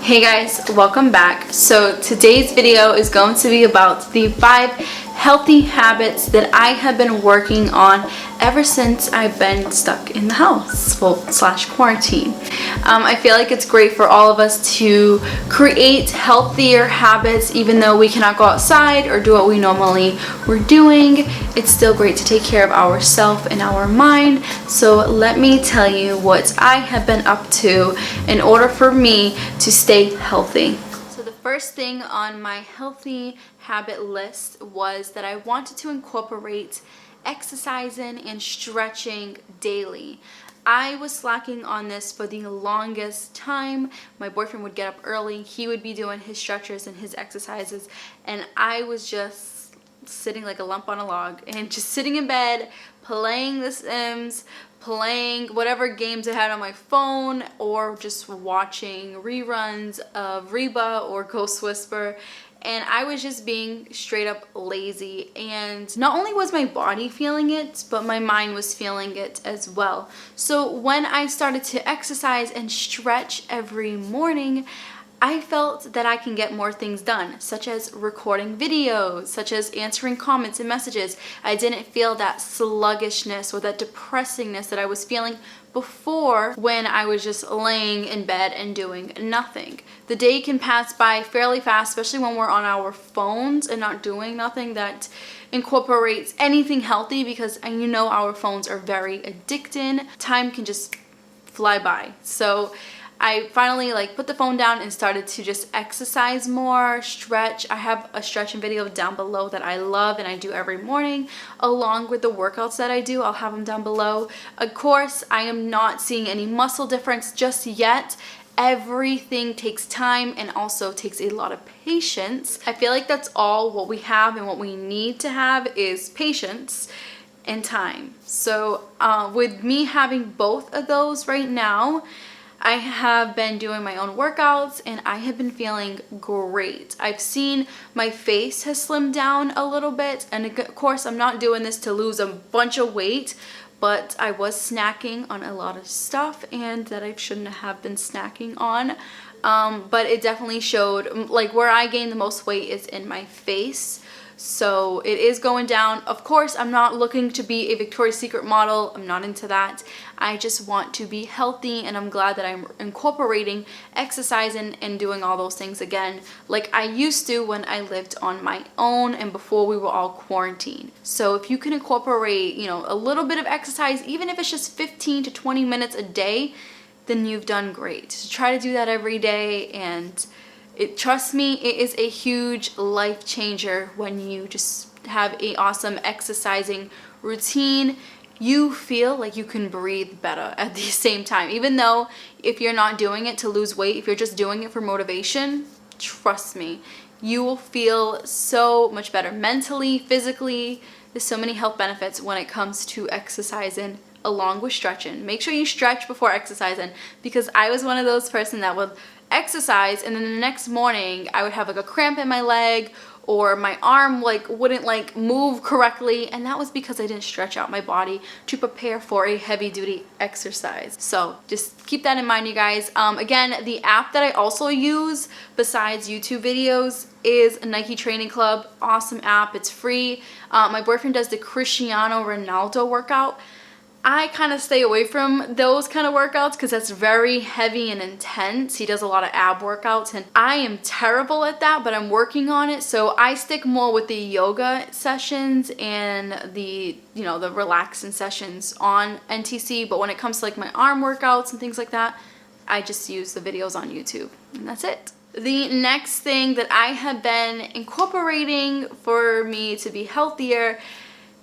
Hey guys, welcome back. So today's video is going to be about the 5 healthy habits that I have been working on ever since I've been stuck in the house, well, / quarantine. I feel like it's great for all of us to create healthier habits even though we cannot go outside or do what we normally were doing. It's still great to take care of ourselves and our mind. So let me tell you what I have been up to in order for me to stay healthy. So the first thing on my healthy habit list was that I wanted to incorporate exercising and stretching daily. I was slacking on this for the longest time. My boyfriend would get up early, he would be doing his stretches and his exercises, and I was just sitting like a lump on a log and just sitting in bed playing The Sims, playing whatever games I had on my phone, or just watching reruns of Reba or Ghost Whisper. And I was just being straight up lazy, and not only was my body feeling it, but my mind was feeling it as well. So when I started to exercise and stretch every morning, I felt that I can get more things done, such as recording videos, such as answering comments and messages. I didn't feel that sluggishness or that depressingness that I was feeling before when I was just laying in bed and doing nothing. The day can pass by fairly fast, especially when we're on our phones and not doing nothing that incorporates anything healthy, because you know our phones are very addicting. Time can just fly by. So I finally put the phone down and started to just exercise more, stretch. I have a stretching video down below that I love and I do every morning, along with the workouts that I do. I'll have them down below. Of course, I am not seeing any muscle difference just yet. Everything takes time and also takes a lot of patience. I feel like that's all what we have, and what we need to have is patience and time. So with me having both of those right now, I have been doing my own workouts and I have been feeling great. I've seen my face has slimmed down a little bit, and of course I'm not doing this to lose a bunch of weight, but I was snacking on a lot of stuff and that I shouldn't have been snacking on. But it definitely showed, where I gained the most weight is in my face. So it is going down. Of course, I'm not looking to be a Victoria's Secret model. I'm not into that. I just want to be healthy, and I'm glad that I'm incorporating exercising and doing all those things again like I used to when I lived on my own and before we were all quarantined. So if you can incorporate, a little bit of exercise, even if it's just 15 to 20 minutes a day, then you've done great. So try to do that every day, and trust me, it is a huge life changer when you just have an awesome exercising routine. You feel like you can breathe better at the same time. Even though if you're not doing it to lose weight, if you're just doing it for motivation, trust me, you will feel so much better mentally, physically. There's so many health benefits when it comes to exercising along with stretching. Make sure you stretch before exercising, because I was one of those person that would exercise and then the next morning I would have a cramp in my leg, or my arm wouldn't move correctly, and that was because I didn't stretch out my body to prepare for a heavy duty exercise. So just keep that in mind, you guys. Again, the app that I also use besides YouTube videos is Nike Training Club. Awesome app, it's free. My boyfriend does the Cristiano Ronaldo workout. I kind of stay away from those kind of workouts because that's very heavy and intense. He does a lot of ab workouts and I am terrible at that, but I'm working on it. So I stick more with the yoga sessions and the relaxing sessions on NTC. But when it comes to my arm workouts and things like that, I just use the videos on YouTube, and that's it. The next thing that I have been incorporating for me to be healthier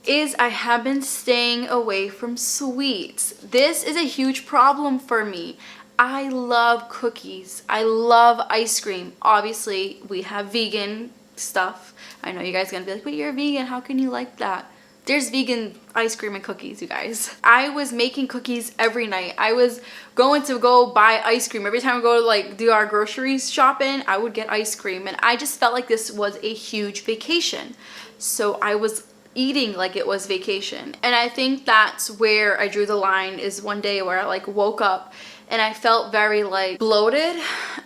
is I have been staying away from sweets. This is a huge problem for me. I love cookies. I love ice cream. Obviously, we have vegan stuff. I know you guys are gonna be like, but you're a vegan, how can you like that? There's vegan ice cream and cookies, you guys. I was making cookies every night. I was going to go buy ice cream. Every time I go to do our groceries shopping, I would get ice cream. And I just felt like this was a huge vacation. So I was eating like it was vacation. And I think that's where I drew the line, is one day where I woke up and I felt very like bloated,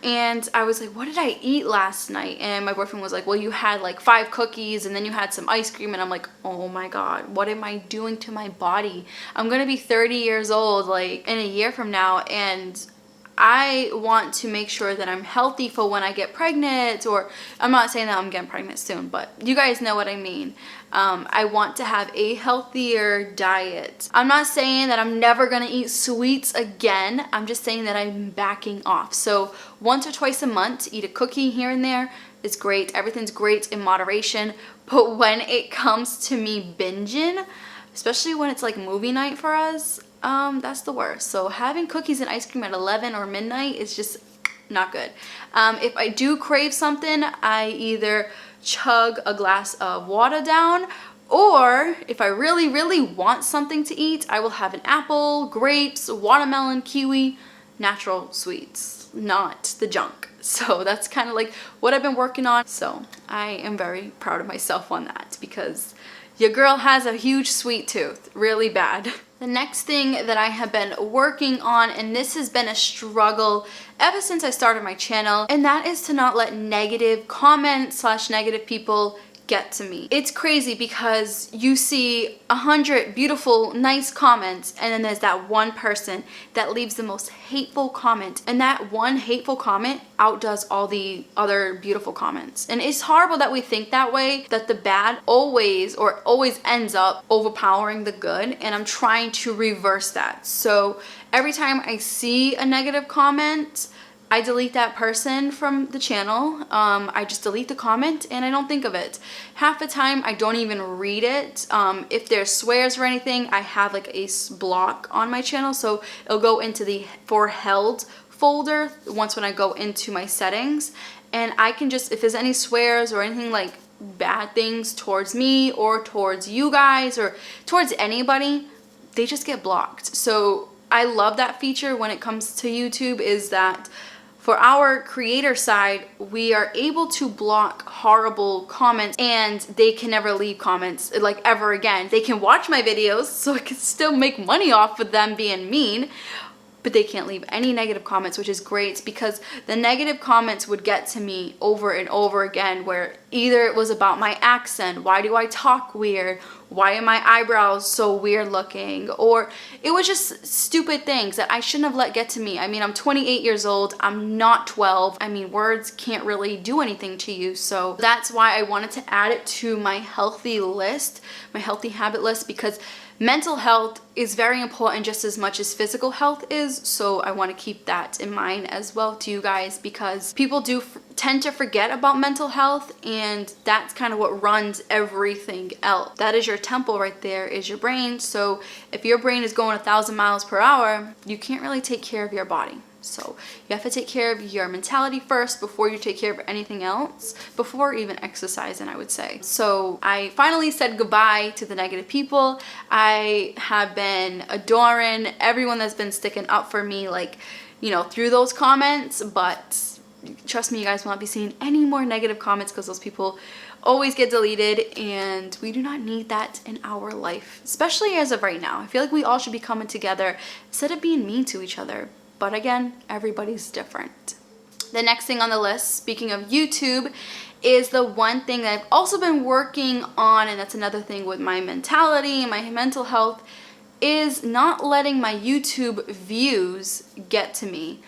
and I was like, what did I eat last night? And my boyfriend was like, well, you had like 5 cookies and then you had some ice cream. And I'm like, oh my god, what am I doing to my body? I'm gonna be 30 years old like in a year from now, and I want to make sure that I'm healthy for when I get pregnant, or I'm not saying that I'm getting pregnant soon, but you guys know what I mean. I want to have a healthier diet. I'm not saying that I'm never gonna eat sweets again. I'm just saying that I'm backing off. So once or twice a month, eat a cookie here and there is great. Everything's great in moderation. But when it comes to me binging, especially when it's like movie night for us, that's the worst. So having cookies and ice cream at 11 or midnight is just not good. If I do crave something, I either chug a glass of water down, or if I really want something to eat, I will have an apple, grapes, watermelon, kiwi, natural sweets, not the junk. So that's kind of like what I've been working on. So I am very proud of myself on that, because your girl has a huge sweet tooth, really bad. The next thing that I have been working on, and this has been a struggle ever since I started my channel, and that is to not let negative comments / negative people get to me. It's crazy because you see 100 beautiful, nice comments, and then there's that one person that leaves the most hateful comment, and that one hateful comment outdoes all the other beautiful comments. And it's horrible that we think that way, that the bad always ends up overpowering the good, and I'm trying to reverse that. So every time I see a negative comment, I delete that person from the channel. I just delete the comment and I don't think of it. Half the time I don't even read it. If there's swears or anything, I have like a block on my channel, so it'll go into the for held folder once when I go into my settings, and I can just, if there's any swears or anything like bad things towards me or towards you guys or towards anybody, they just get blocked. So I love that feature when it comes to YouTube, is that for our creator side, we are able to block horrible comments, and they can never leave comments like ever again. They can watch my videos, so I can still make money off of them being mean, but they can't leave any negative comments, which is great, because the negative comments would get to me over and over again, where either it was about my accent, why do I talk weird, why are my eyebrows so weird looking, or it was just stupid things that I shouldn't have let get to me. I mean, I'm 28 years old, I'm not 12. I mean, words can't really do anything to you, so that's why I wanted to add it to my healthy list, my healthy habit list, because mental health is very important just as much as physical health is, so I want to keep that in mind as well to you guys, because people do tend to forget about mental health, and that's kind of what runs everything else. That is your temple right there, is your brain. So if your brain is going 1,000 miles per hour, you can't really take care of your body. So you have to take care of your mentality first before you take care of anything else, before even exercising, I would say. So I finally said goodbye to the negative people. I have been adoring everyone that's been sticking up for me, like, you know, through those comments, but trust me, you guys will not be seeing any more negative comments, because those people always get deleted, and we do not need that in our life, especially as of right now. I feel like we all should be coming together instead of being mean to each other. But again, everybody's different. The next thing on the list, speaking of YouTube, is the one thing that I've also been working on, and that's another thing with my mentality and my mental health, is not letting my YouTube views get to me.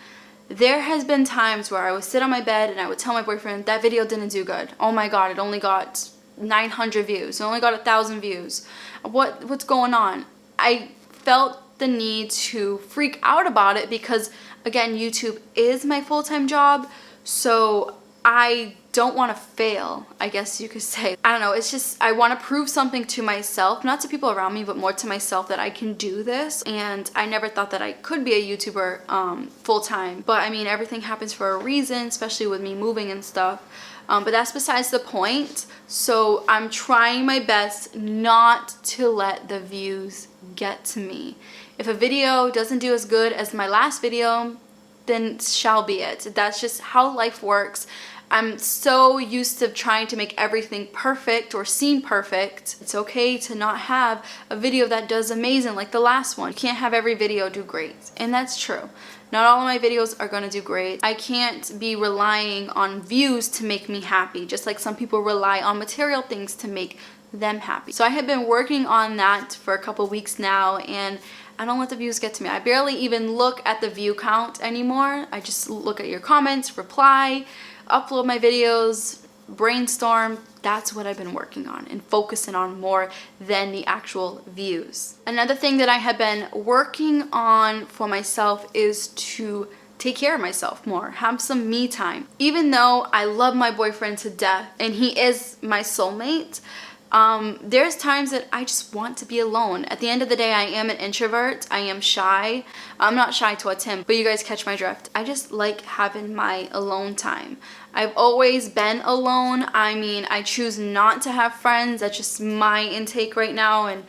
There has been times where I would sit on my bed and I would tell my boyfriend, that video didn't do good. Oh my god, it only got 900 views. It only got 1,000 views. What's going on? I felt the need to freak out about it, because again, YouTube is my full-time job, so I don't want to fail, I guess you could say. I don't know, it's just I want to prove something to myself, not to people around me, but more to myself, that I can do this. And I never thought that I could be a YouTuber full-time, but I mean, everything happens for a reason, especially with me moving and stuff. But that's besides the point. So I'm trying my best not to let the views get to me. If a video doesn't do as good as my last video, then shall be it. That's just how life works. I'm so used to trying to make everything perfect or seem perfect. It's okay to not have a video that does amazing like the last one. You can't have every video do great, and that's true. Not all of my videos are gonna do great. I can't be relying on views to make me happy, just like some people rely on material things to make them happy. So I have been working on that for a couple weeks now, and I don't let the views get to me. I barely even look at the view count anymore. I just look at your comments, reply, upload my videos, brainstorm. That's what I've been working on and focusing on more than the actual views. Another thing that I have been working on for myself is to take care of myself more, have some me time. Even though I love my boyfriend to death and he is my soulmate, there's times that I just want to be alone. At the end of the day, I am an introvert. I am shy. I'm not shy towards him, but you guys catch my drift. I just like having my alone time. I've always been alone. I mean, I choose not to have friends. That's just my intake right now, and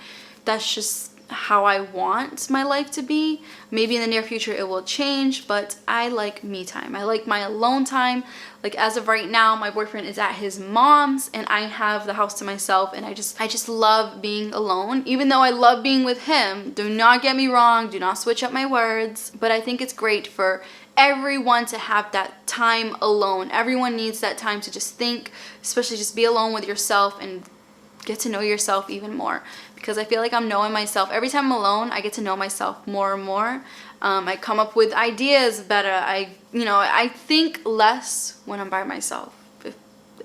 that's just how I want my life to be. Maybe in the near future it will change, but I like me time. I like my alone time. Like as of right now, my boyfriend is at his mom's and I have the house to myself, and I just love being alone. Even though I love being with him, do not get me wrong, do not switch up my words, but I think it's great for everyone to have that time alone. Everyone needs that time to just think, especially just be alone with yourself and get to know yourself even more, because I feel like I'm knowing myself. Every time I'm alone, I get to know myself more and more. I come up with ideas better. I think less when I'm by myself,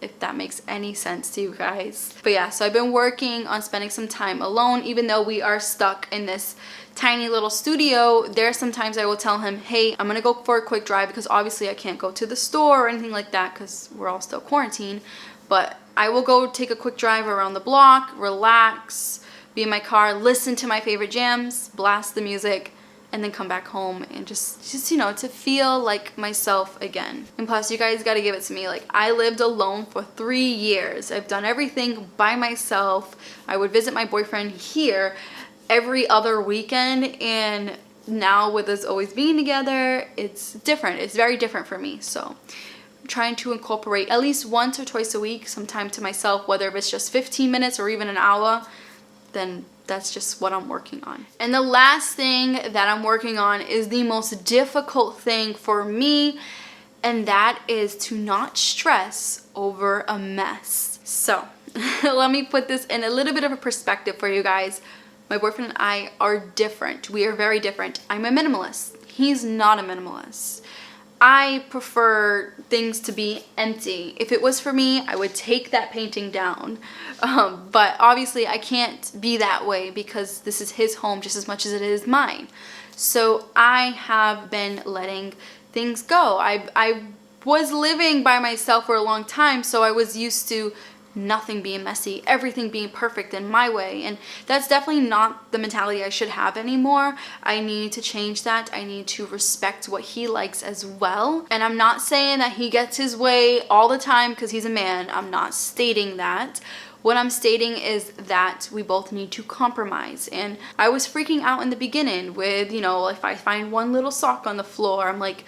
if that makes any sense to you guys. But yeah, so I've been working on spending some time alone. Even though we are stuck in this tiny little studio, there are sometimes I will tell him, hey, I'm gonna go for a quick drive, because obviously I can't go to the store or anything like that because we're all still quarantined. But I will go take a quick drive around the block, relax, be in my car, listen to my favorite jams, blast the music, and then come back home and just to feel like myself again. And plus, you guys gotta give it to me. Like, I lived alone for 3 years. I've done everything by myself. I would visit my boyfriend here every other weekend, and now with us always being together, it's different. It's very different for me. So trying to incorporate at least once or twice a week some time to myself, whether it's just 15 minutes or even an hour, then that's just what I'm working on. And the last thing that I'm working on is the most difficult thing for me, and that is to not stress over a mess. So let me put this in a little bit of a perspective for you guys. My boyfriend and I are different. We are very different. I'm a minimalist. He's not a minimalist. I prefer things to be empty. If it was for me, I would take that painting down. But obviously I can't be that way because this is his home just as much as it is mine. So I have been letting things go. I was living by myself for a long time, so I was used to nothing being messy, everything being perfect in my way, and that's definitely not the mentality I should have anymore. I need to change that. I need to respect what he likes as well, and I'm not saying that he gets his way all the time because he's a man. I'm not stating that. What I'm stating is that we both need to compromise. And I was freaking out in the beginning with, if I find one little sock on the floor, I'm like,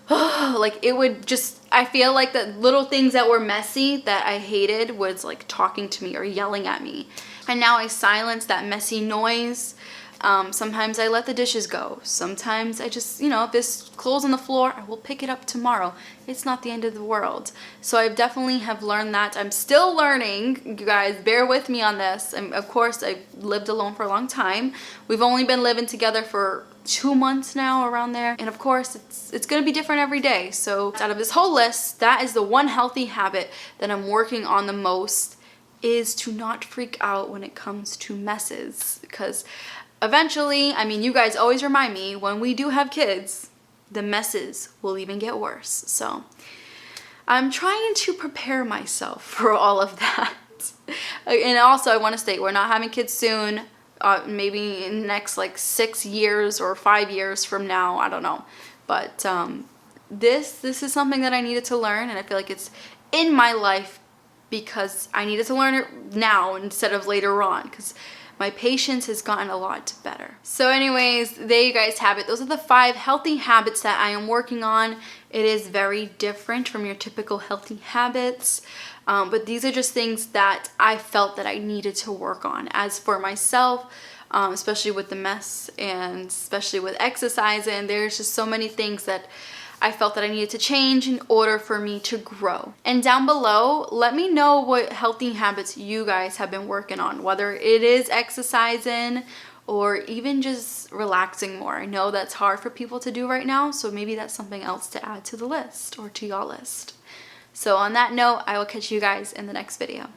like it would just, I feel like the little things that were messy that I hated was like talking to me or yelling at me. And now I silence that messy noise. Sometimes I let the dishes go. Sometimes I just, if there's clothes on the floor, I will pick it up tomorrow. It's not the end of the world. So I definitely have learned that. I'm still learning. You guys, bear with me on this. And of course, I've lived alone for a long time. We've only been living together for 2 months now, around there, and of course it's gonna be different every day. So out of this whole list, that is the one healthy habit that I'm working on the most, is to not freak out when it comes to messes, because eventually, you guys always remind me, when we do have kids, the messes will even get worse. So I'm trying to prepare myself for all of that. And also I want to state, we're not having kids soon. Maybe in the next 6 years or 5 years from now, I don't know. But this is something that I needed to learn, and I feel like it's in my life because I needed to learn it now instead of later on, because my patience has gotten a lot better. So anyways, there you guys have it. Those are the 5 healthy habits that I am working on. It is very different from your typical healthy habits. But these are just things that I felt that I needed to work on. As for myself, especially with the mess and especially with exercise. And there's just so many things that I felt that I needed to change in order for me to grow. And down below, let me know what healthy habits you guys have been working on, whether it is exercising or even just relaxing more. I know that's hard for people to do right now, so maybe that's something else to add to the list or to y'all list. So on that note, I will catch you guys in the next video.